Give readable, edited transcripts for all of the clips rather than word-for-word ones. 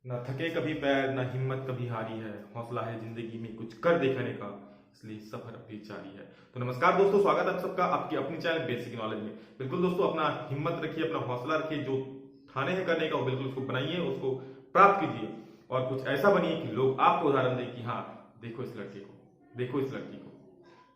ना थके कभी पैर, ना हिम्मत कभी हारी है, हौसला है जिंदगी में कुछ कर दिखाने का, इसलिए सफर अभी जारी है। तो नमस्कार दोस्तों, स्वागत है आप सबका आपकी अपनी चैनल बेसिक नॉलेज में। बिल्कुल दोस्तों, अपना हिम्मत रखिए, अपना हौसला रखिए, जो ठाने हैं करने का वो बिल्कुल उसको बनाइए, उसको प्राप्त कीजिए और कुछ ऐसा बनिए कि लोग आपको उदाहरण दें कि हाँ देखो इस लड़के को, देखो इस लड़की को।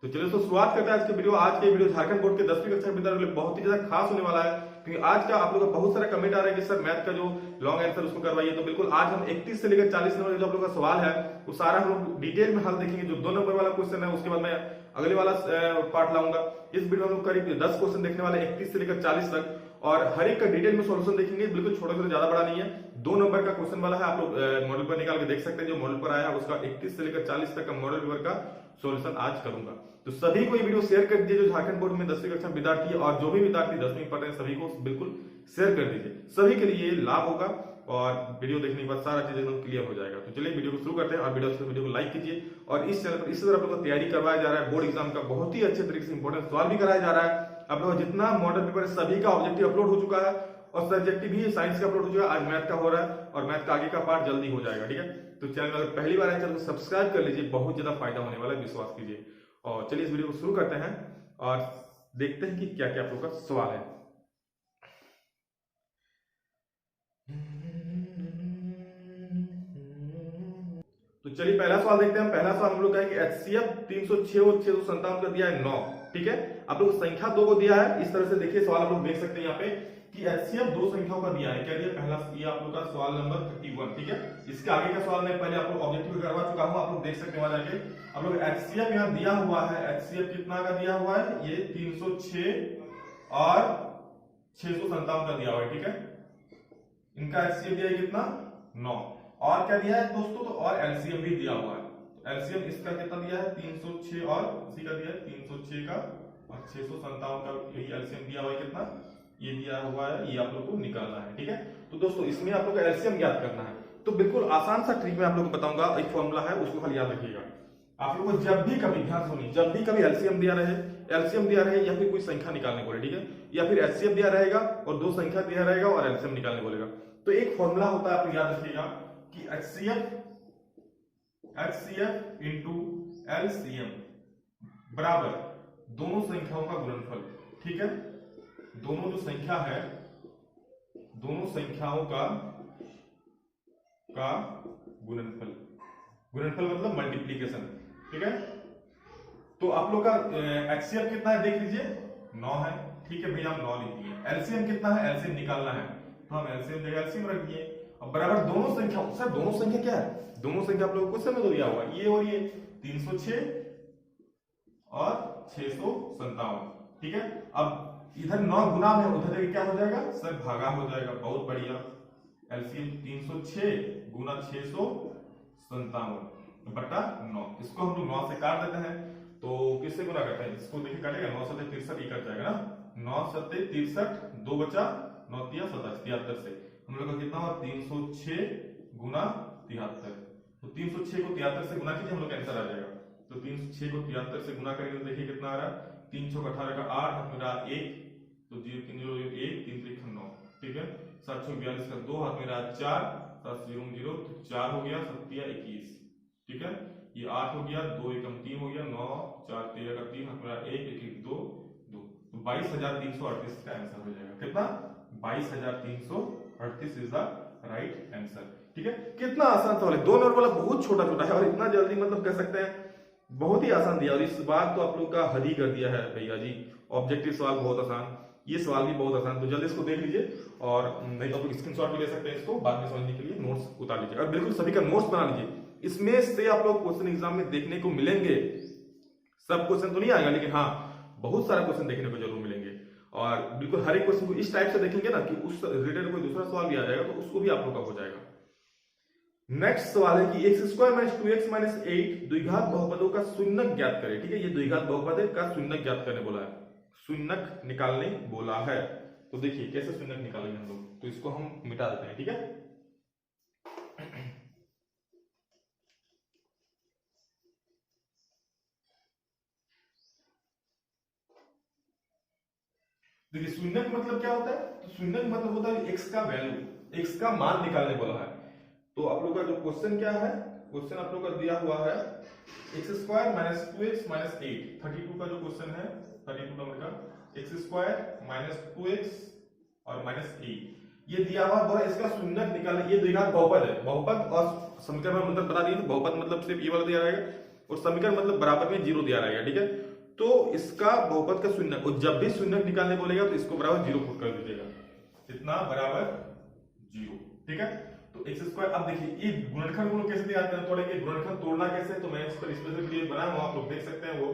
तो चलिए दोस्तों, शुरुआत करते हैं आज के वीडियो। आज के वीडियो झारखंड बोर्ड के 10वीं कक्षा विद्यार्थियों के लिए बहुत ही ज्यादा खास होने वाला है, क्योंकि आज का आप लोगों का बहुत सारा कमेंट आ रहा है कि सर मैथ का जो लॉन्ग आंसर उसको करवाइए। तो बिल्कुल आज हम 31 से लेकर 40 नंबर जो आप लोगों का सवाल है वो सारा हम लोग डिटेल में हल देखेंगे। जो 2 नंबर वाला क्वेश्चन है उसके बाद मैं अगले वाला पार्ट लाऊंगा। इस वीडियो में हम लोग करीब 10 क्वेश्चन देखने वाले 31 से लेकर 40 तक, और हर एक का डिटेल में सॉल्यूशन देखेंगे। बिल्कुल छोटा छोटा, ज्यादा बड़ा नहीं है। 2 नंबर का क्वेश्चन वाला है, आप लोग मॉडल पर निकाल के देख सकते हैं। जो मॉडल पर आया है उसका 31 से लेकर 40 तक का मॉडल पेपर का सॉल्यूशन आज करूंगा। तो सभी को ये वीडियो शेयर कर दीजिए जो झारखंड बोर्ड में 10वीं कक्षा विद्यार्थी है, और जो भी विद्यार्थी 10वीं पढ़ रहे हैं सभी को बिल्कुल शेयर कर दीजिए। सभी के लिए लाभ होगा और वीडियो देखने के बाद सारा चीज एकदम क्लियर हो जाएगा। तो चलिए वीडियो को शुरू करते हैं, और वीडियो को लाइक कीजिए। और इस चैनल पर इसी तरह आप लोगों को तैयारी करवाया जा रहा है। बोर्ड एग्जाम का बहुत ही अच्छे तरीके से इंपॉर्टेंट सवाल भी कराया जा रहा है। आप लोगों जितना मॉडल पेपर है सभी का ऑब्जेक्टिव अपलोड हो चुका है, और सब्जेक्टिव भी साइंस का अपलोड हो चुका है। आज मैथ का हो रहा है और मैथ का आगे का पार्ट जल्दी हो जाएगा, ठीक है। तो चैनल अगर पहली बार है चैनल को सब्सक्राइब कर लीजिए, बहुत ज्यादा फायदा होने वाला है, विश्वास कीजिए। और चलिए इस वीडियो को शुरू करते हैं और देखते हैं कि क्या क्या आप लोगों का सवाल है। तो चलिए पहला सवाल देखते हैं। पहला सवाल हम लोग का है कि HCF 306 और 657 का दिया है 9, ठीक है। आप लोग संख्या 2 को दिया है। इस तरह से देखिए सवाल आप लोग देख सकते हैं यहाँ पे कि HCF 2 संख्याओं का दिया है। क्या दिया? पहला ये आप लोग का सवाल नंबर 31, ठीक है। इसके आगे का सवाल मैं पहले आप लोग ऑब्जेक्टिव करवा चुका हूं, आप लोग देख सकते हैं वहां जाके। आप लोग HCF यहाँ दिया हुआ है, HCF कितना का दिया हुआ है? ये 306 और 657 का दिया हुआ है, ठीक है। इनका HCF दिया है कितना? 9। और क्या दिया है दोस्तों? तो और LCM भी दिया हुआ है। LCM इसका कितना दिया है? 306 और इसी का दिया है 306 का और 657 का, यही LCM दिया हुआ है। कितना ये दिया हुआ है, ये आप लोग को निकालना है, ठीक है। तो दोस्तों इसमें आप लोग को LCM ज्ञात करना है। तो बिल्कुल आसान सा ट्रिक मैं आप लोग को बताऊंगा, एक फॉर्मूला है, उसको खाली याद रखिएगा। आप लोग को जब भी कभी, ध्यान सुनिए, जब भी कभी LCM दिया रहे या फिर कोई संख्या निकालने बोले, ठीक है, या फिर HCF दिया रहेगा और 2 संख्या दिया रहेगा और LCM निकालने बोलेगा, तो एक फॉर्मूला होता है, आप याद रखिएगा कि HCF इंटू LCM बराबर दोनों संख्याओं का गुणनफल, ठीक है। दोनों जो संख्या है, दोनों संख्याओं का गुणनफल, गुणनफल मतलब मल्टीप्लीकेशन, ठीक है। तो आप लोग का HCF कितना है देख लीजिए, 9 है, ठीक है भैया, हम 9 लिख दिए। LCM कितना है? LCM निकालना है, तो हम LCM जगह LCM रख दिए। अब बराबर दोनों संख्या, सर दोनों संख्या क्या है? दोनों संख्या आप लोगों को क्वेश्चन में तो दिया हुआ है, ये और ये 306 और 657, ठीक है। अब इधर 9 गुना में, उधर जगह क्या हो जाएगा सर? भागा हो जाएगा, बहुत बढ़िया। LCM 306 गुना 657 बटा 9, इसको हम लोग 9 से काट देते हैं। तो किससे गुना करते हैं? इसको देखिए काटेगा, 9 7 63 ये कट जाएगा ना, 9 7 63, 2 बचा 9 3 27, 73 से हम लोग का कितना हुआ? 306 गुना 73। तो 306 को 73 से गुना कीजिए, हम लोग का आंसर आ जाएगा। तो 306 को 73 से गुना करेंगे तो देखिए कितना आ रहा है? 3 6 18 का 8, हाथ में रहा 1, तो 0 3 0 1, 3 3 9, ठीक है। 7 6 42 का 2, हाथ में रहा 4, 7 0 0, तो 4 हो गया, 7 21, ठीक है। ये 8 हो गया, 2 1 3 हो गया, 9 4 13 का 3, हाथ में रहा 1 1 1 2 2, तो 22,338 का आंसर हो जाएगा। कितना? 22,338 इज द राइट आंसर, ठीक है। कितना आसान सवाल है, 2 नंबर वाला बहुत छोटा छोटा है और इतना जल्दी मतलब कह सकते हैं बहुत ही आसान दिया। और इस बार तो आप लोग का हद ही कर दिया है भैया जी। ऑब्जेक्टिव सवाल बहुत आसान, ये सवाल भी बहुत आसान, तो जल्दी इसको देख लीजिए। और नहीं तो आप लोग स्क्रीनशॉट भी ले सकते हैं, इसको बाद में समझने के लिए नोट्स उतार लीजिए और बिल्कुल सभी का नोट्स बना लीजिए। इसमें से आप लोग क्वेश्चन एग्जाम में देखने को मिलेंगे, सब क्वेश्चन तो नहीं आएगा, लेकिन हाँ बहुत सारा क्वेश्चन देखने को जरूर मिलेंगे। और बिल्कुल हर एक क्वेश्चन को इस टाइप से देखेंगे ना कि उस रिलेटेड कोई दूसरा सवाल भी आ जाएगा, तो उसको भी आप लोग का हो जाएगा। नेक्स्ट सवाल है कि x square minus 2x minus 8 द्विघात बहुपदों का शून्यक ज्ञात करें, ठीक है। ये द्विघात बहुपद का शून्यक ज्ञात करने बोला है, शून्यक निकालने बोला है। तो देखिए कैसे शून्यक निकालेंगे हम लोग, तो इसको हम मिटा देते हैं, ठीक है। देखिए शून्यक मतलब क्या होता है? तो शून्यक मतलब होता है x का वैल्यू, x का मान निकालने बोला है। तो आप लोग का जो क्वेश्चन क्या है, क्वेश्चन आप लोग का दिया हुआ है x square minus 2x minus 8, 32 का जो क्वेश्चन है 32 नंबर का, एक्स स्क्वायर माइनस 2x और माइनस 8 ये दिया हुआ है। इसका शून्यक निकालना, ये द्विघात बहुपद है, बहुपद और समीकरण में मतलब बता दिए, बहुपद मतलब सिर्फ ये वाला दिया रहेगा और समीकरण मतलब बराबर में 0 दिया रहेगा, ठीक है। तो इसका बहुपद का शून्यक, और जब भी शून्यक निकालने बोलेगा तो इसको बराबर 0 पुट कर दीजिएगा, इतना बराबर 0, ठीक है। तो एक्स स्क्वायर, अब देखिए ये गुणनखंड को कैसे तोड़ेंगे, गुणनखंड तोड़ना कैसे, तो मैं इस पर स्पेशल वीडियो बनाया हूं, आप लोग देख सकते हैं वो,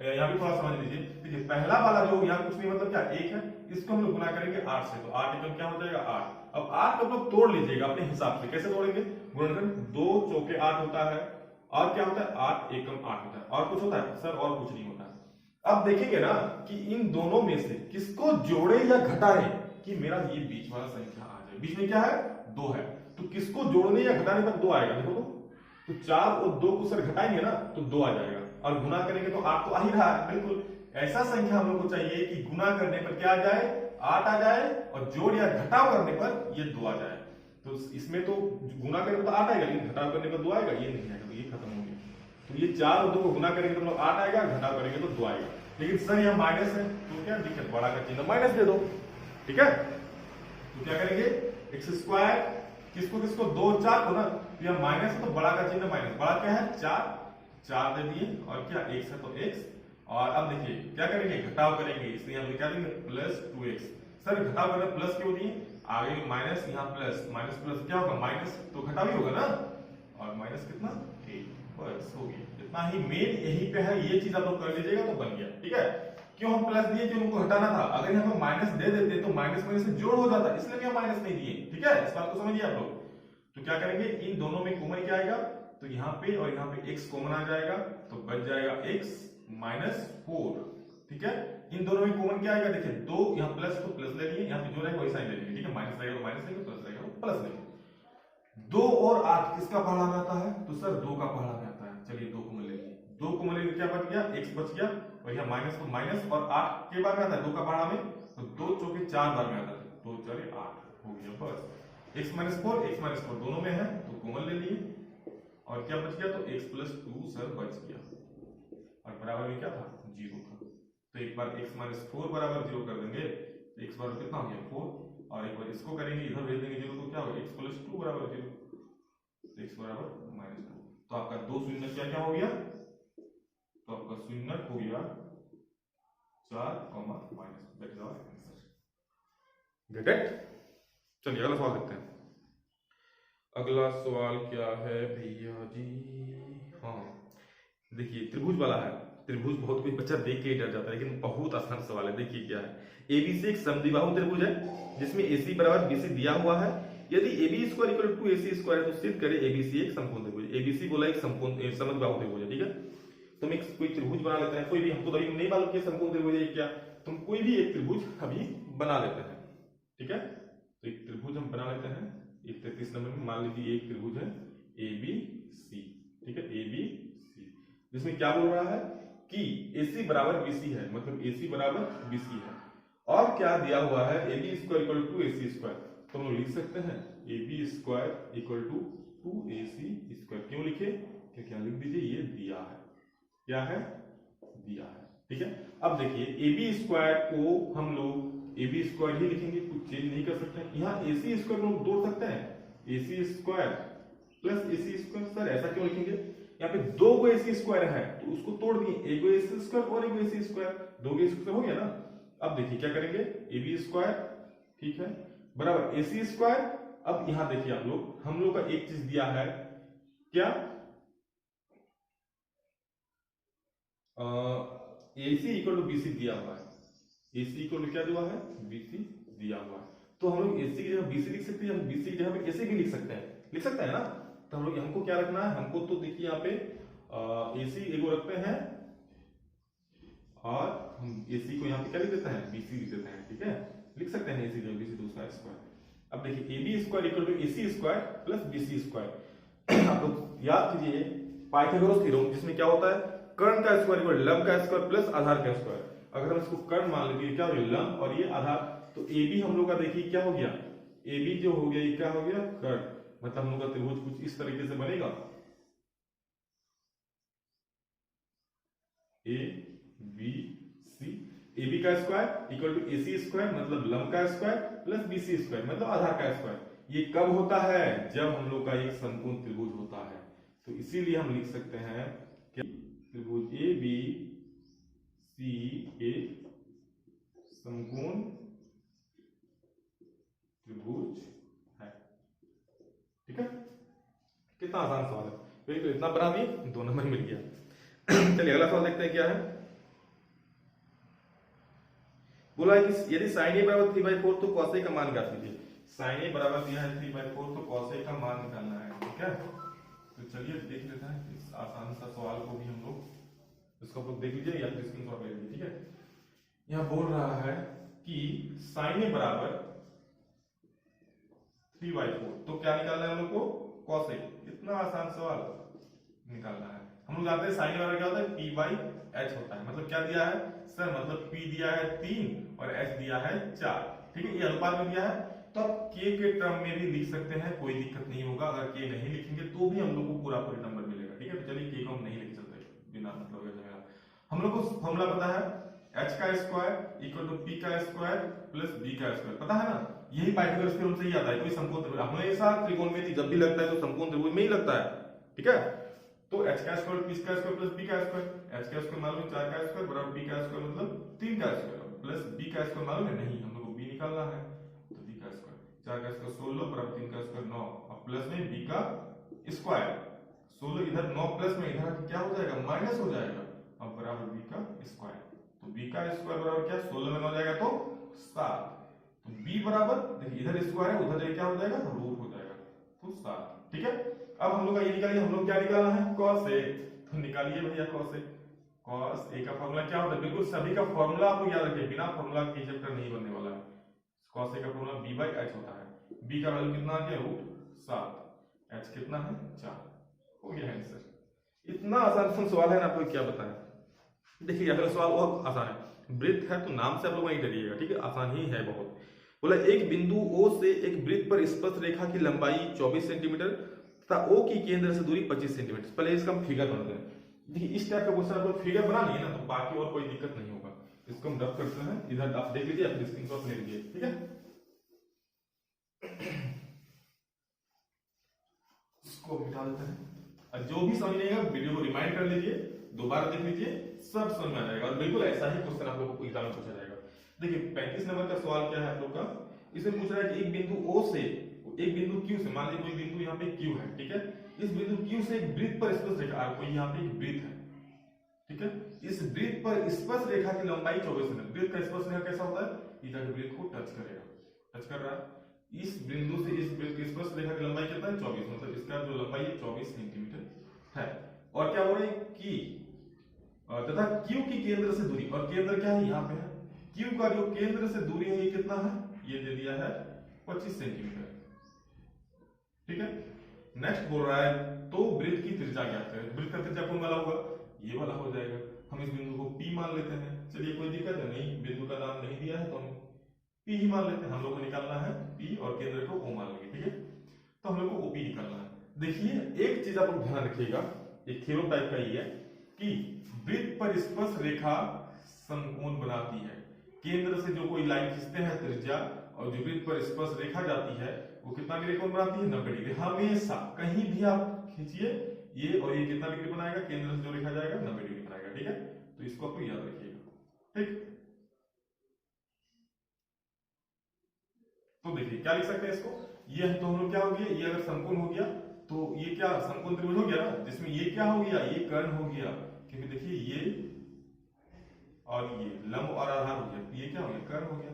यहाँ भी थोड़ा समझ लीजिए। देखिए पहला वाला जो यहाँ कुछ नहीं मतलब क्या 1 है, इसको हम लोग गुना करेंगे 8 से, तो 8 एकम क्या हो जाएगा 8। अब 8 को लोग तोड़ लीजिएगा अपने हिसाब से, कैसे तोड़ेंगे, गुणनखंड 2 चौके 8 होता है, और क्या होता है 8 एकम 8 होता है, और कुछ होता है सर, और कुछ नहीं होता है। अब देखेंगे ना कि इन दोनों में से किसको जोड़े या घटाए कि मेरा ये बीच वाला संख्या आ जाए। बीच में क्या है 2 है, तो किसको जोड़ने या घटाने पर 2 आएगा, देखो तो 4 और 2 को सर घटाएंगे ना तो 2 आ जाएगा, और गुना करेंगे तो 8 तो आ ही रहा है। बिल्कुल ऐसा संख्या हम लोग को चाहिए कि गुना करने पर क्या आ जाए 8 आ जाए, और जोड़ या घटाव करने पर ये 2 आ जाए। तो इसमें तो गुना करने पर तो 8 आएगा, लेकिन घटाव करने पर 2 आएगा, ये नहीं आएगा, तो ये खत्म हो गया। तो ये 4 और 2 को गुना करेंगे तो 8 आएगा, घटाव करेंगे तो 2 आएगा। लेकिन सर यहाँ माइनस है तो क्या दिक्कत, बड़ा का चिन्ह माइनस दे दो, ठीक है। तो क्या करेंगे एक्स स्क्वायर किसको किसको 2 4 को ना, तो यह माइनस है तो बड़ा का चिन्ह माइनस, बड़ा क्या है 4 दे दिए, और क्या x है तो x, और अब देखिए क्या करेंगे घटाव करेंगे, इसलिए हम क्या देंगे प्लस 2x। सर घटाव करना प्लस क्यों दिए, आगे माइनस यहाँ प्लस, माइनस प्लस क्या होगा माइनस, तो घटाव ही होगा ना, और माइनस कितना 8, बस हो गया। इतना ही मेन यही पे है, ये चीज आप लोग कर लीजिएगा तो बन गया, ठीक है। क्यों हम प्लस दिए, क्यों उनको हटाना था, अगर हम माइनस दे देते तो माइनस में से जोड़ हो जाता, इसलिए भी हम माइनस नहीं दिए, ठीक है। इस बात को समझिए आप लोग। तो क्या करेंगे इन दोनों में कॉमन क्या आएगा, तो यहाँ पे और यहाँ पे x कॉमन आ जाएगा, तो बच जाएगा x माइनस 4, ठीक है। इन दोनों में कॉमन क्या आएगा, देखिए 2 यहाँ प्लस तो प्लस ले लिए, यहाँ पे जो रहेगा वही साइन ले लेंगे, ठीक है। माइनस रहेगा तो माइनस लेंगे, प्लस रहेगा तो प्लस लेंगे। 2 और 8 किसका पहाड़ा में आता है, तो सर 2 का पहाड़ा में आता है, चलिए 2 कॉमन ले लिए, 2 कॉमन लेके क्या बच गया x बच गया, और यहाँ माइनस तो माइनस, और 8 के बार में आता है 2 का पहाड़ा में, तो 2 चौके 4 बार में आता है, 2 4 8 हो गया, बस। x माइनस 4 दोनों में है तो कॉमन ले लिए, और क्या बच गया, तो x प्लस 2 सर बच गया, और बराबर में क्या था 0 था। तो एक बार x माइनस 4 बराबर 0 कर देंगे, तो x बराबर कितना हो गया 4, और एक बार इसको करेंगे इधर भेज देंगे 0, तो क्या होगा x प्लस 2 बराबर 0, तो x बराबर माइनस 2। तो आपका दो शून्य क्या क्या हो गया, तो आपका शून्य हो गया 4 minus, that is our answer. Get it. चलिए अगला सवाल देखते हैं। अगला सवाल क्या है भैया जी, हाँ देखिए त्रिभुज वाला है। त्रिभुज बहुत कोई बच्चा देख के ही डर जाता है, लेकिन बहुत आसान सवाल है। देखिए क्या है, एबीसी एक समद्विबाहु त्रिभुज है जिसमें AC बराबर BC दिया हुआ है। यदि AB square equal to AC square है तो सिद्ध करें ABC एक समकोण त्रिभुज। ABC बोला एक समद्विबाहु त्रिभुज है, ठीक है। तो हम एक कोई त्रिभुज बना लेते हैं, कोई भी, हमको तो अभी नहीं मालूम कि समकोण त्रिभुज है क्या, तुम कोई भी एक त्रिभुज अभी बना लेते हैं, ठीक है। तो एक त्रिभुज हम बना लेते हैं, 33 नंबर में मान लीजिए एक त्रिभुज है ABC, ठीक है, ABC, जिसमें क्या बोल रहा है कि AC बराबर BC है, मतलब AC बराबर BC है, और क्या दिया हुआ है AB square equal to AC square. तो हम लोग लिख सकते हैं AB square equal to 2AC square. क्यों लिखे, क्योंकि लिख दीजिए ये दिया है, क्या है दिया है, ठीक है। अब देखिए AB स्क्वायर को हम लोग AB स्क्वायर ही लिखेंगे, कुछ चेंज नहीं कर सकते हैं। यहाँ AC स्क्वायर को हम तोड़ सकते हैं, AC square plus AC square. Sir ऐसा क्यों लिखेंगे, यहाँ पे 2 गो AC स्क्वायर है तो उसको तोड़ दिए, एक गो AC स्क्वायर और एक गो AC स्क्वायर, 2 गो AC स्क्वायर हो गया ना। अब देखिए क्या करेंगे AB स्क्वायर, ठीक है, बराबर AC स्क्वायर। अब यहाँ देखिए आप लोग, हम लोग का एक चीज दिया है क्या, AC इक्वल टू BC दिया हुआ है, AC इक्वल टू क्या दिया हुआ है BC दिया हुआ है। तो हम लोग AC की जगह BC लिख सकते हैं, हम BC की जगह पे AC भी लिख सकते हैं, लिख सकते हैं ना। तो हम लोग हमको क्या रखना है, हमको तो देखिए यहाँ पे AC एगो रखते हैं, और हम AC को यहाँ पे क्या लिख देते हैं BC लिख देते हैं, ठीक है, लिख सकते हैं AC जगह BC तो उसका स्क्वायर। अब देखिए AB square equal to AC square plus BC square. आप लोग याद कीजिए पाइथागोरस थ्योरम, जिसमें क्या होता है कर्ण का स्क्वायर इक्वल लंब का स्क्वायर प्लस आधार का स्क्वायर। अगर हम इसको कर्ण मान लीजिए क्या हो गया लंब, और ये आधार, तो AB हम लोग का देखिए क्या हो गया, AB जो हो गया ये क्या हो गया कर्ण, मतलब हम लोग का त्रिभुज कुछ इस तरीके से बनेगा, A B C, A B का square equal to A C square मतलब लंब का square plus B C square मतलब आधार का स्क्वायर। ये कब होता है? जब हम लोग का एक समकोण त्रिभुज होता है। तो इसीलिए हम लिख सकते हैं कि त्रिभुज ए बी सी एक समकोण त्रिभुज है। ठीक है, कितना आसान सवाल है। तो इतना बना दिए, 2 नंबर मिल गया। चलिए अगला सवाल देखते हैं क्या है। बोला है कि यदि sin a बराबर 3/4 तो cos a का मान ज्ञात कीजिए। sin a बराबर दिया है 3/4 तो cos a का मान निकालना है। ठीक है, तो चलिए देख लेते हैं इस आसान सा सवाल को भी हम लोग, इसको आप लोग देख लीजिए या फिर स्क्रीनशॉट ले लीजिए। ठीक है, यहां बोल रहा है कि sin a बराबर 3/4 तो क्या निकालना है हम लोग को? cos a। इतना आसान सवाल निकालना है। हम लोग जानते हैं sin बराबर क्या होता है? p बाई h होता है। मतलब क्या दिया है सर? मतलब p दिया है 3 और h दिया है 4। ठीक है, ये अनुपात में दिया है, तो आप k के टर्म में भी लिख सकते हैं, कोई दिक्कत नहीं होगा। अगर k नहीं लिखेंगे तो भी हम लोग को पूरा नंबर मिलेगा। ठीक है, तो चलिए k को हम नहीं लिख सकते बिना मतलब जगह। हम लोग को फॉर्मूला पता है h का स्क्वायर इक्वल टू p का स्क्वायर प्लस b का स्क्वायर, पता है ना? यही पाइथागोरस थ्योरम से ही आता है। कोई समकोण त्रिभुज हमेशा त्रिकोणमिति जब भी लगता है तो समकोण त्रिभुज में ही लगता है। ठीक है, तो h का स्क्वायर p का स्क्वायर प्लस b का स्क्वायर, h का स्क्वायर मालूम है 4 का स्क्वायर बराबर b का स्क्वायर मतलब 3 का स्क्वायर प्लस b का स्क्वायर मालूम है नहीं, हम लोग को b निकालना है। तो b का स्क्वायर 4 का स्क्वायर 16 बराबर 3 का स्क्वायर 9 और प्लस में b का स्क्वायर 16 इधर 9 प्लस में इधर क्या हो जाएगा? माइनस हो जाएगा। अब बराबर b का स्क्वायर, तो b का स्क्वायर बराबर क्या? 16 में 9 जाएगा तो 7। तो b बराबर देखिए इधर स्क्वायर है उधर जाके क्या हो जाएगा? रूट हो जाएगा, तो 7। ठीक है, अब हम लोग का ये निकालिए, हम लोग क्या निकालना है? cos a। तो निकालिए भैया cos a। cos a का फॉर्मूला क्या होता है? बिल्कुल सभी का फॉर्मूला आपको याद रखिए, बिना फॉर्मूला के चैप्टर नहीं बनने वाला है। cos a का फॉर्मूला b बाई h होता है। b का वैल्यू कितना आ गया? √7। h कितना है? 4। हो गया आंसर। इतना आसान सवाल है ना, आपको क्या बताएं। देखिए अगला सवाल बहुत आसान है। वृत्त है तो नाम से आप लोग वहीं डरिएगा। ठीक है, आसान ही है बहुत। बोला एक बिंदु O से एक वृत्त पर स्पर्श रेखा की लंबाई 24 सेंटीमीटर तथा O की केंद्र से दूरी 25 सेंटीमीटर। पहले इसका हम फिगर बनाते हैं। देखिए इस टाइप का क्वेश्चन आपको फिगर बना लिए ना तो बाकी और कोई दिक्कत नहीं होगा। इसको हम रब करते हैं, इधर आप देख लीजिए, अपनी स्क्रीनशॉट ले लीजिए। ठीक है, इसको मिटा देते हैं। और जो भी समझ नहीं आएगा वीडियो को रिमाइंड कर लीजिए, दोबारा देख लीजिए, सब समझ में आ जाएगा। और बिल्कुल ऐसा ही क्वेश्चन आप लोगों को एग्जाम में पूछा जाएगा। देखिए 35 नंबर का सवाल क्या है आप लोग का? इसमें पूछ रहा है कि एक बिंदु O से एक बिंदु Q से, मान लीजिए कोई बिंदु यहाँ पे Q है। ठीक है, इस बिंदु Q से एक वृत्त पर स्पर्श रेखा, कोई यहाँ पे एक वृत्त है। ठीक है, इस वृत्त पर स्पर्श रेखा की लंबाई 24 सेंटीमीटर। वृत्त का स्पर्श रेखा कैसा होता है? ये जाके वृत्त को टच करेगा, टच कर रहा है। इस बिंदु से इस वृत्त की स्पर्श रेखा की लंबाई कितना है? 24, मतलब इसका जो लंबाई है 24 सेंटीमीटर है। और क्या हो रहा है कि तथा Q की केंद्र से दूरी, और केंद्र क्या है? यहाँ पे है। Q का जो केंद्र से दूरी है ये कितना है? ये दे दिया है 25 सेंटीमीटर। ठीक है, नेक्स्ट बोल रहा है तो वृत्त की त्रिज्या ज्ञात करें। वृत्त का त्रिज्या कौन वाला होगा? ये वाला हो जाएगा। हम इस बिंदु को P मान लेते हैं। चलिए कोई दिक्कत है नहीं, बिंदु का नाम नहीं दिया है तो हम P ही मान लेते हैं। हम लोग को निकालना है P और केंद्र को O मान लेंगे। ठीक है, तो हम लोग को OP निकालना है। देखिए एक चीज आप लोग ध्यान रखिएगा, एक थ्योरम टाइप का ही है कि वृत्त पर स्पर्श रेखा समकोण बनाती है। केंद्र से जो कोई लाइन खींचते हैं त्रिज्या, और जो वृत्त पर स्पर्श रेखा जाती है वो कितना डिग्री कोण बनाती है? 90 डिग्री। हमेशा कहीं भी आप खींचिए ये, और ये कितना डिग्री बनाएगा? केंद्र से जो रेखा जाएगा 90 डिग्री बनाएगा। ठीक है, तो इसको आपको याद रखिएगा। ठीक, तो देखिए क्या लिख सकते हैं इसको? ये तो हम लोग क्या हो गया, ये अगर समकोण हो गया तो ये क्या समकोण त्रिभुज हो गया ना, जिसमें ये क्या हो गया? ये कर्ण हो गया। क्योंकि देखिए ये और ये लंब और आधार हो गया, ये क्या हो गया? कर्ण हो गया।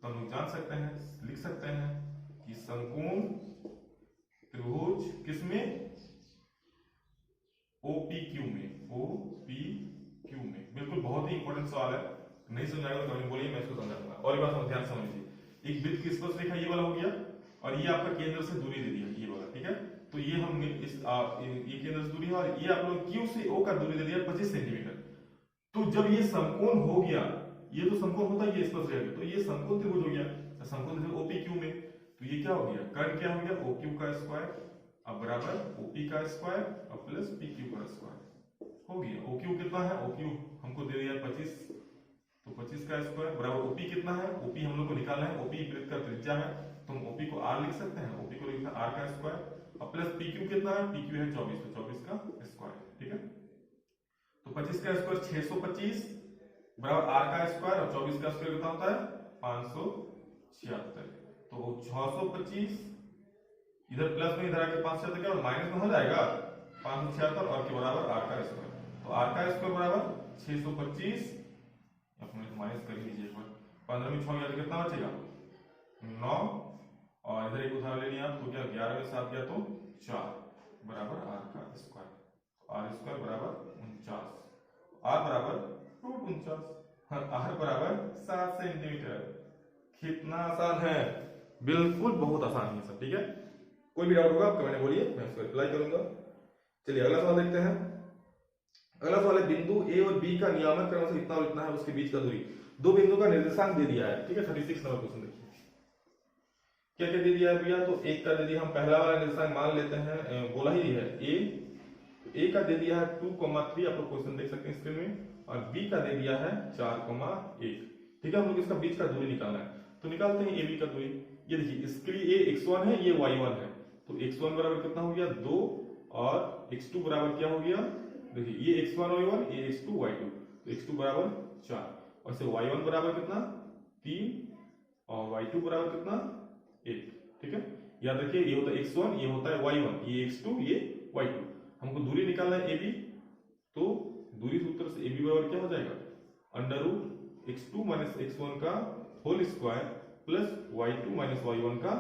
तो हम लोग जान सकते हैं, लिख सकते हैं कि समकोण त्रिभुज किसमें? OPQ में, OPQ में। बिल्कुल बहुत ही इंपॉर्टेंट सवाल है, नहीं समझाएगा तो कमेंट बोलिए, मैं इसको समझा दूंगा। और ये बात हम ध्यान से समझिए, एक वृत्त की स्पर्श रेखा ये वाला हो गया, और ये आपका केंद्र से दूरी दे दिया ये वाला। ठीक है, तो ये हमने इस ये केंद्र से दूरी है, और ये आप लोग Q से O का दूरी दे दिया 25 सेंटीमीटर। तो जब ये समकोण हो गया, ये तो समकोण होता है, ये स्पर्श रेखा, तो ये समकोण त्रिभुज हो गया। समकोण त्रिभुज OPQ में, तो ये क्या हो गया? कर्ण क्या हो गया? OQ का स्क्वायर अब बराबर ओपी का स्क्वायर और प्लस पी क्यू का स्क्वायर हो गया। ओक्यू कितना है, ओक्यू हमको दे दिया 25, तो 25 का स्क्वायर बराबर ओपी कितना है, ओपी हम लोग को निकालना है, ओपी वृत्त का त्रिज्या है तो हम ओपी को आर लिख सकते हैं, ओपी को लिखना आर का स्क्वायर और प्लस पी क्यू कितना है, पी क्यू है 24, तो 24 का स्क्वायर। ठीक है, तो 25 का स्क्वायर 625 बराबर आर का स्क्वायर और 24 का स्क्वायर कितना होता है 576, तो 625 इधर प्लस में इधर आके 576 क्या माइनस में हो जाएगा 576 और के बराबर आर का स्क्वायर, तो आर का स्क्वायर बराबर 625 अपने माइनस कर लीजिए एक बार, 15 में 6 गया तो कितना बचेगा 9 और इधर एक उदाहरण लेनी आप तो क्या 11 में 7 गया तो 4 बराबर आर का स्क्वायर, तो आर स्क्वायर बराबर 49, आर बराबर 249, आर बराबर 7 सेंटीमीटर। कितना आसान है, बिल्कुल बहुत आसान है सब। ठीक है, कोई भी डाउट होगा आप कमेंट में बोलिए, मैं उसको रिप्लाई करूंगा। चलिए अगला सवाल देखते हैं। अगला सवाल है बिंदु ए और बी का नियामक क्रम से कितना और कितना है उसके बीच का दूरी, दो बिंदु का निर्देशांक दे दिया है। ठीक है, 36 नंबर क्वेश्चन देखिए क्या क्या दे दिया है भैया, तो एक का दे दिया, हम पहला वाला निर्देशांक मान लेते हैं, बोला ही है ए, तो ए का दे दिया है 2,3, आप लोग क्वेश्चन देख सकते हैं स्क्रीन में, और बी का दे दिया है 4,1। ठीक है, हम लोग इसका बीच का दूरी निकालना है, तो निकालते हैं ए बी का दूरी। ये देखिए इसके लिए ये x1 है, ये y1 है, तो x1 बराबर कितना हो गया 2 और x2 बराबर क्या हो गया, देखिए ये x1 y1 ये x2 y2, तो x2 बराबर 4 और से y1 बराबर कितना 3 और y2 बराबर कितना 1। ठीक है, याद रखिए ये होता है x1 ये होता है y1, ये x2 ये y2, हमको दूरी निकालना है ab, तो दूरी सूत्र से ab बराबर क्या हो जाएगा under root x2 minus x1 का whole square plus y2 minus y1 का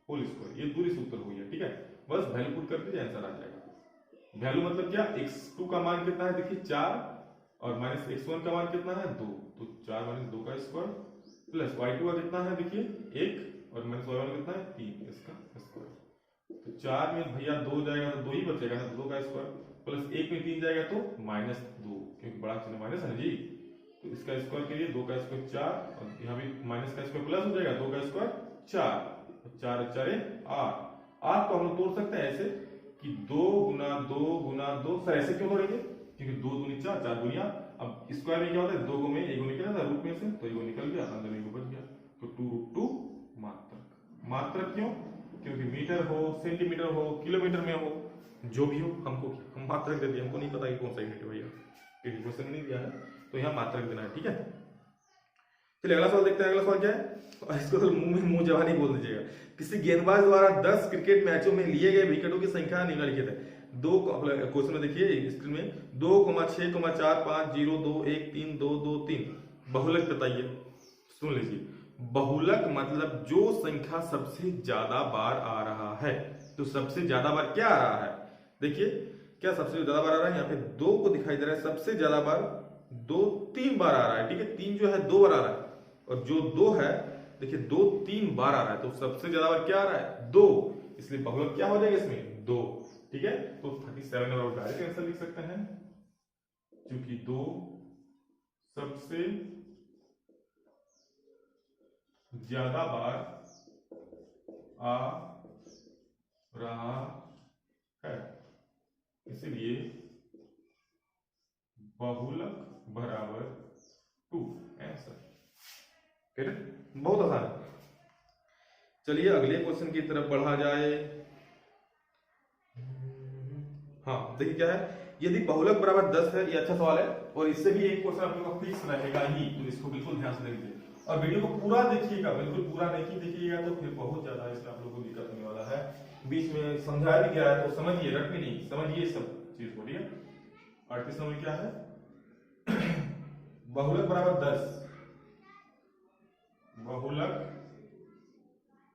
होल स्क्वायर, ये दूरी सूत्र हो गया। ठीक है, बस वैल्यू पुट कर दीजिए आंसर आ जाएगा। वैल्यू मतलब क्या, x2 का मान कितना है देखिए 4 और माइनस x1 का मान कितना है 2, तो 4 माइनस 2 का स्क्वायर प्लस y2 का कितना है देखिए 1 और माइनस y1 कितना है 3 इसका स्क्वायर, तो 4 में भैया 2 जाएगा तो 2 ही बचेगा ना, 2 का स्क्वायर प्लस 1 में 3 जाएगा तो माइनस 2, क्योंकि बड़ा चिन्ह माइनस है ना जी, तो इसका स्क्वायर के लिए 2 का स्क्वायर 4 और यहाँ भी माइनस का स्क्वायर प्लस हो जाएगा 2 का स्क्वायर 4, 4 4 8। आप को हम लोग तोड़ सकते हैं ऐसे कि 2 गुना 2 गुना 2, सर ऐसे क्यों तोड़ेंगे क्योंकि 2 दूनी 4 4 दुनिया, अब स्क्वायर में क्या होता है 2 को में 1 को निकला था रूट में से, तो 1 निकल गया अंदर 1 बच गया, तो 2√2 मात्रक। मात्रक क्यों, क्योंकि मीटर हो सेंटीमीटर हो किलोमीटर में हो जो भी हो हमको हम मात्रक दे दिए, हमको नहीं पता कि कौन सा यूनिट है भैया क्योंकि क्वेश्चन नहीं दिया है, तो यहाँ मात्रक देना है। ठीक है, चलिए अगला सवाल देखते हैं। अगला सवाल क्या है, और इसको तो मुंह में मुंह जवानी बोल दीजिएगा। किसी गेंदबाज द्वारा 10 क्रिकेट मैचों में लिए गए विकेटों की संख्या निम्नलिखित है। दो क्वेश्चन में देखिए स्क्रीन में 2,6,4,5,0,2,1,3,2,2,3 बहुलक बताइए। सुन लीजिए, बहुलक मतलब जो संख्या सबसे ज्यादा बार आ रहा है, तो सबसे ज्यादा बार क्या आ रहा है, देखिए क्या सबसे ज्यादा बार आ रहा है, यहाँ पे 2 को दिखाई दे रहा है, सबसे ज्यादा बार 2 3 बार आ रहा है। ठीक है, 3 जो है 2 बार आ रहा है और जो 2 है देखिए 2 3 बार आ रहा है, तो सबसे ज्यादा बार क्या आ रहा है 2, इसलिए बहुलक क्या हो जाएगा इसमें 2। ठीक है, तो 37 नंबर डायरेक्ट आंसर लिख सकते हैं, क्योंकि 2 सबसे ज्यादा बार आ रहा है, इसलिए बहुलक बराबर 2 आंसर। बहुत आसान है। चलिए अगले क्वेश्चन की तरफ बढ़ा जाए। हाँ देखिए क्या है, यदि बहुलक बराबर 10 है, ये अच्छा सवाल है और इससे भी एक क्वेश्चन आप लोगों का फिक्स रहेगा ही, तो इसको बिल्कुल ध्यान से देखिए और वीडियो को पूरा देखिएगा, बिल्कुल पूरा नहीं देखिएगा तो फिर बहुत ज्यादा इसमें आप लोगों को दिक्कत होने वाला है। बीच में समझाया भी गया है तो समझिए, रट भी नहीं, समझिए सब चीज को। ठीक है, 38 नंबर क्या है, बहुलक बराबर 10, बहुलक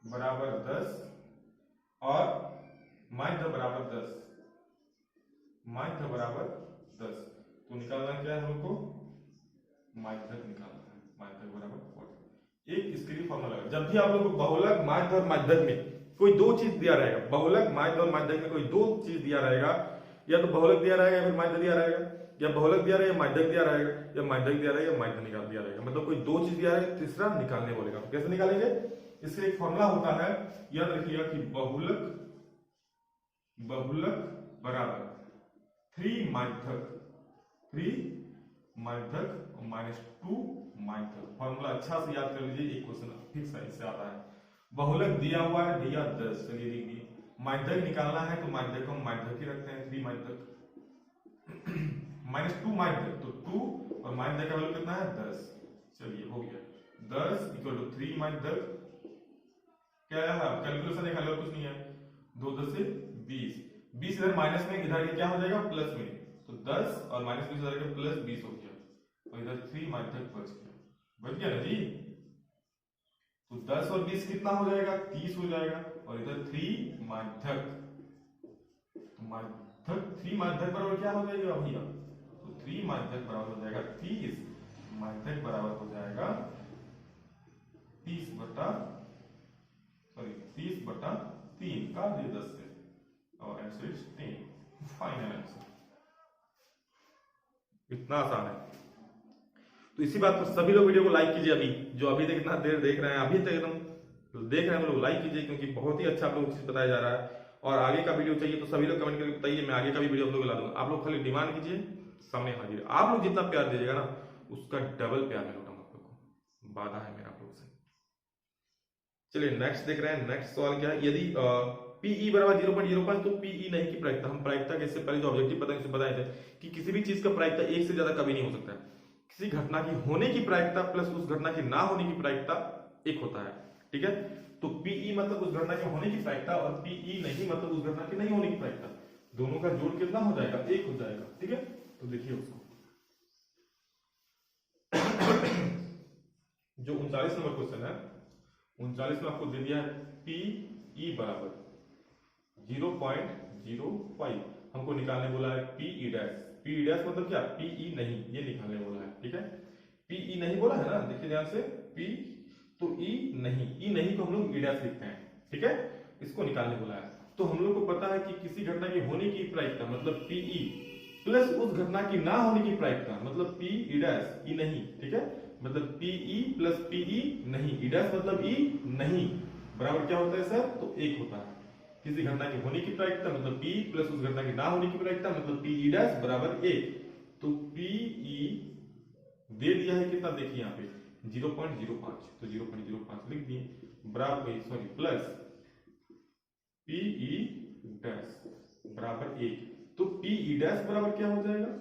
बराबर 10 और माध्य बराबर 10, माध्य बराबर 10, तो निकालना क्या है हमको, माध्यक निकालना है, माध्यक बराबर 40। एक इसके लिए फॉर्मूला लगा, जब भी आप लोग को बहुलक माध्य और माध्यक में कोई 2 चीज दिया रहेगा, बहुलक माध्य और माध्यक में कोई 2 चीज दिया रहेगा, या तो बहुलक दिया रहेगा या फिर माध्य दिया रहेगा, या बहुलक दिया रहेगा माध्यक दिया रहेगा, या माध्यक दिया रहेगा माध्य निकाल दिया रहेगा, मतलब कोई 2 चीज दिया रहेगा, तीसरा निकालने बोलेगा। कैसे निकालेंगे, इसके एक फॉर्मूला होता है, याद रखिएगा कि बहुलक बहुलक बराबर 3 माध्यक, 3 माध्यक और -2 माध्यक। फॉर्मूला अच्छा से याद कर लीजिए, एक क्वेश्चन फिक्स है इससे आता है। बहुलक दिया हुआ है भैया 10, चलिए देखिए माध्यक निकालना है तो माध्यक को हम माध्यक ही रखते हैं 3 माध्यक -2 माध्यक, तो 2 और माध्यक का वैल्यू कितना है 10। चलिए हो गया 10 = 3 माध्यक। क्या है कैलकुलेशन है, खाली और कुछ नहीं है। 2 10 से 20, 20 इधर माइनस में, इधर क्या हो जाएगा प्लस में, तो 10 और -20 हो जाएगा प्लस 20 हो गया, और इधर 3 माध्यक बच गया ना जी। तो 10 और 20 कितना हो जाएगा 30 हो जाएगा, और इधर 3 माध्यक, तो माध्यक 3 माध्यक बराबर क्या हो जाएगा भैया, तो 3 माध्यक बराबर हो जाएगा 30, माध्यक बराबर हो जाएगा 30 बटा 3 काट दिए 10 से, और आंसर इज 10, फाइनल आंसर। इतना आसान है। तो इसी बात पर सभी लोग वीडियो को लाइक कीजिए, अभी जो अभी तक इतना देर देख रहे हैं, अभी तक एकदम देख रहे हैं लोग, लाइक कीजिए, क्योंकि बहुत ही अच्छा आप लोगों को चीज बताया जा रहा है। और आगे का वीडियो चाहिए तो सभी लोग कमेंट करके बताइए, मैं आगे का भी वीडियो आप लोग ला दूंगा। आप लोग खाली डिमांड कीजिए, समय हाजिर। आप लोग जितना प्यार दीजिएगा ना, उसका डबल प्यार मैं लौटाऊंगा आप लोग को, वादा है मेरा आप लोगों से। चलिए नेक्स्ट देख रहे हैं। नेक्स्ट सवाल क्या है, यदि पीई बराबर 0.05, तो पीई नहीं की प्रायिकता। हम प्रायिकता के इससे पहले जो ऑब्जेक्टिव बताए थे कि किसी भी चीज का प्रायिकता एक से ज्यादा कभी नहीं हो सकता है। किसी घटना की होने की प्रायिकता प्लस उस घटना की ना होने की प्रायिकता एक होता है, ठीक है। तो पीई मतलब उस घटना के होने की प्रायिकता, और पीई नहीं मतलब उस घटना की नहीं होने की प्रायिकता। दोनों का जोड़ कितना हो जाएगा, एक हो जाएगा, ठीक है। तो देखिए उसको जो 39 नंबर क्वेश्चन है, 39 में आपको दे दिया है पीई बराबर 0.05, हमको निकालने बोला है पीई डैश। पीई डैश मतलब क्या, पीई नहीं, ये निकालने बोला है, ठीक है। पीई नहीं बोला है ना, देखिए ध्यान से, पी तो ई नहीं को हम लोग ई डैश लिखते हैं, ठीक है। इसको निकालने बोला है, तो हम लोग को पता है कि किसी घटना की होने की प्रायिकता मतलब पीई प्लस उस घटना की ना होने की प्रायिकता मतलब पी ई डैश, ई नहीं, ठीक है। मतलब पीई प्लस पीई नहीं, ई डैश मतलब ई नहीं बराबर क्या होता है सर, तो एक होता है। किसी घटना की होने की प्रायिकता मतलब पी प्लस उस घटना की ना होने की प्रायिकता मतलब पीई डैश बराबर एक। तो पीई दे दिया है कितना, देखिए यहाँ पे 0.05, तो 0.05 लिख दिए बराबर, सॉरी प्लस पीई डैश बराबर एक। तो पीई डैश बराबर क्या हो जाएगा,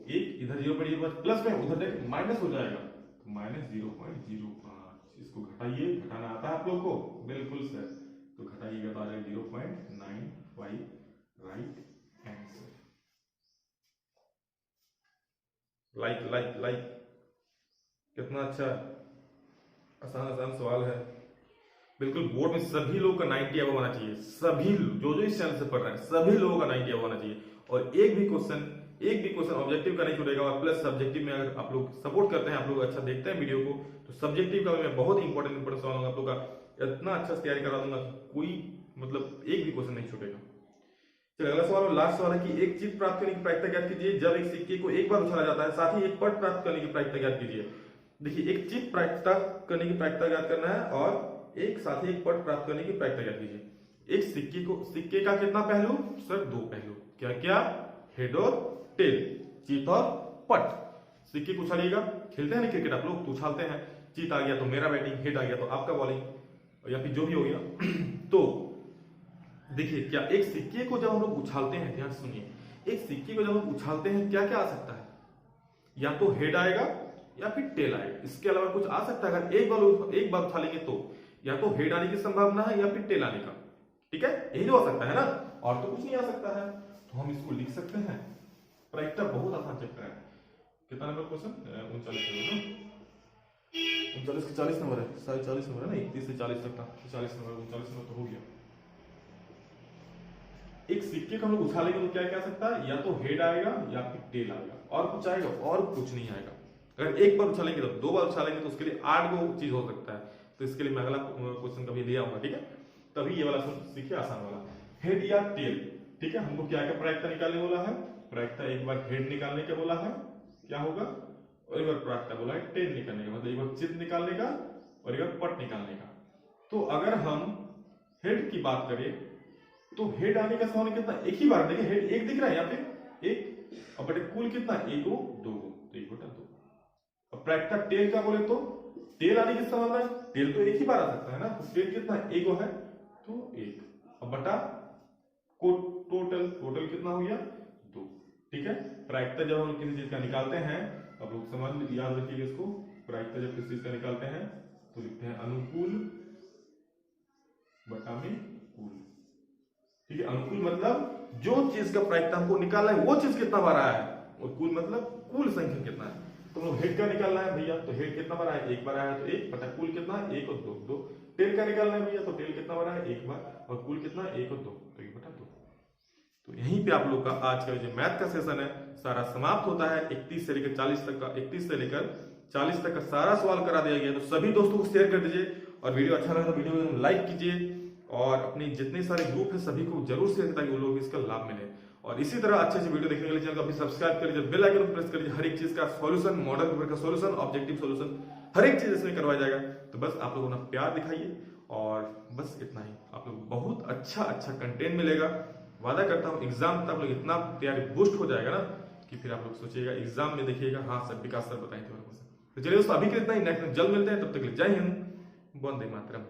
एक, इधर 0.05 प्लस में, उधर देख माइनस हो जाएगा, तो -0.05। इसको घटाइए, घटाना आता है आप लोग को, बिल्कुल सर, तो घटाइएगा तो आ जाएगा 0.95, right answer. Like like like, कितना अच्छा आसान सवाल है। बिल्कुल बोर्ड में सभी लोगों का 90 अबव आना चाहिए, सभी जो इस चैनल से पढ़ रहे हैं सभी लोगों का 90 अबव आना चाहिए। और एक भी क्वेश्चन ऑब्जेक्टिव का नहीं छूटेगा, और प्लस सब्जेक्टिव में अगर आप लोग सपोर्ट करते हैं, आप लोग अच्छा देखते हैं वीडियो को, तो सब्जेक्टिव का मैं बहुत इंपॉर्टेंट सवाल होगा आप लोग का, इतना अच्छा से तैयारी करा दूंगा, कोई मतलब एक भी क्वेश्चन नहीं छूटेगा। चलिए अगला सवाल और लास्ट सवाल है कि एक चित्र प्राप्त करने की प्रायिकता ज्ञात कीजिए जब एक सिक्के को एक बार उछाला जाता है, साथ ही एक पट प्राप्त करने की प्रायिकता ज्ञात कीजिए। देखिए एक चित्र प्राप्त करने की प्रायिकता ज्ञात करना है, और एक साथ ही एक पट प्राप्त करने की प्रायिकता ज्ञात कीजिए। एक सिक्के का कितना पहलू सर, दो पहलू, क्या क्या, हेड और टेल, चित और पट। सिक्के को उछालिएगा, खेलते हैं ना क्रिकेट आप लोग, तो उछालते हैं, चित आ गया तो मेरा बैटिंग, हेड आ गया तो आपका बॉलिंग, या फिर जो भी हो गया। तो देखिए क्या एक सिक्के को जब हम लोग उछालते हैं, ध्यान सुनिए, एक सिक्के को जब हम उछालते हैं क्या क्या आ सकता है, या तो हेड आएगा या फिर टेल आएगा, इसके अलावा कुछ आ सकता है। अगर एक बार उछालेंगे तो या तो हेड आने की संभावना है या फिर टेल आने का, ठीक है, यही जो आ सकता है ना, और तो कुछ नहीं आ सकता है। तो हम इसको लिख सकते हैं, प्रायिकता बहुत आसान चैप्टर है। कितना नंबर क्वेश्चन, 39 के 40 नंबर है, 40 नंबर है ना, 31 से 40 तक था, 40 नंबर 39 नंबर तो हो गया। एक सिक्के को हम लोग उछालेंगे तो क्या क्या आ सकता है, या तो हेड आएगा या फिर टेल आएगा, और कुछ आएगा, और कुछ नहीं आएगा। अगर एक बार उछालेंगे तो, दो बार उछालेंगे तो उसके लिए 8 गो चीज हो सकता है। तो इसके लिए मैं अगला क्वेश्चन कभी लिया हूँ, ठीक है। तभी ये वाला सीखिए आसान वाला, हेड या टेल, ठीक है। हमको क्या क्या प्रायिकता निकालने बोला है, प्रायिकता एक बार हेड निकालने का बोला है, क्या होगा, और एक बार प्रायिकता बोला है टेल निकालने का, मतलब एक बार चित निकालने का और एक बार पट निकालने का। तो अगर हम हेड की बात करें तो हेड आने का समय कितना, एक ही बार, देखिए हेड एक दिख रहा है यहाँ पे एक, और बटे कुल कितना, एक गो दो गो, तो एक बटा दो। अब प्रायिकता टेल का बोले तो टेल आने की संभावना है, टेल तो एक ही बार आ सकता है ना, तो टेल कितना, एक गो है तो एक, अब बटा टोटल, टोटल कितना हो गया, दो। ठीक है, प्रायिकता जब हम किसी चीज का निकालते हैं, अब लोग समझ याद रखिएगा इसको, प्रायिकता जब किसी चीज का निकालते हैं तो लिखते हैं अनुकूल बटा में कुल। ठीक है, अनुकूल मतलब जो चीज का प्रायिकता हमको निकालना है वो चीज कितना बार आया है, और कुल मतलब कुल संख्या कितना है। तो हम लोग हेड का निकालना है भैया, तो हेड कितना बार आया, एक बार आया तो एक, बटा कुल कितना, एक और दो, दो। टेल का निकालना है भैया, तो टेल कितना बार आया, एक बार, और कुल कितना, एक और दो, तो एक बटा दो। तो यहीं पे आप लोग का आज का जो मैथ का सेशन है सारा समाप्त होता है। 31 से लेकर 40 तक का, 31 से लेकर 40 तक का सारा सवाल करा दिया गया। तो सभी दोस्तों को शेयर कर दीजिए, और वीडियो अच्छा लगा तो वीडियो को लाइक कीजिए, और अपने जितने सारे ग्रुप है सभी को जरूर शेयर ताकि वो लोग इसका लाभ मिले। और इसी तरह अच्छे अच्छे वीडियो देखने के लिए चैनल को अभी सब्सक्राइब कर लीजिए, बेल आइकन प्रेस कर लीजिए। हर एक चीज का सॉल्यूशन, मॉडल पेपर का सॉल्यूशन, ऑब्जेक्टिव सॉल्यूशन, हर एक चीज इसमें करवाया जाएगा। तो बस आप लोगों ने प्यार दिखाइए, और बस इतना ही, आप लोग बहुत अच्छा अच्छा कंटेंट मिलेगा। वादा करता हूँ एग्जाम तक आप लोग इतना तैयारी बूस्ट हो जाएगा ना कि फिर आप लोग सोचिएगा एग्जाम में देखिएगा, हाँ सर विकास सर बताएंगे। तो चलिए दोस्तों अभी के इतना ही, नेक्स्ट में जल्द मिलते हैं, तब तक के लिए जय हिंद, वंदे मातरम।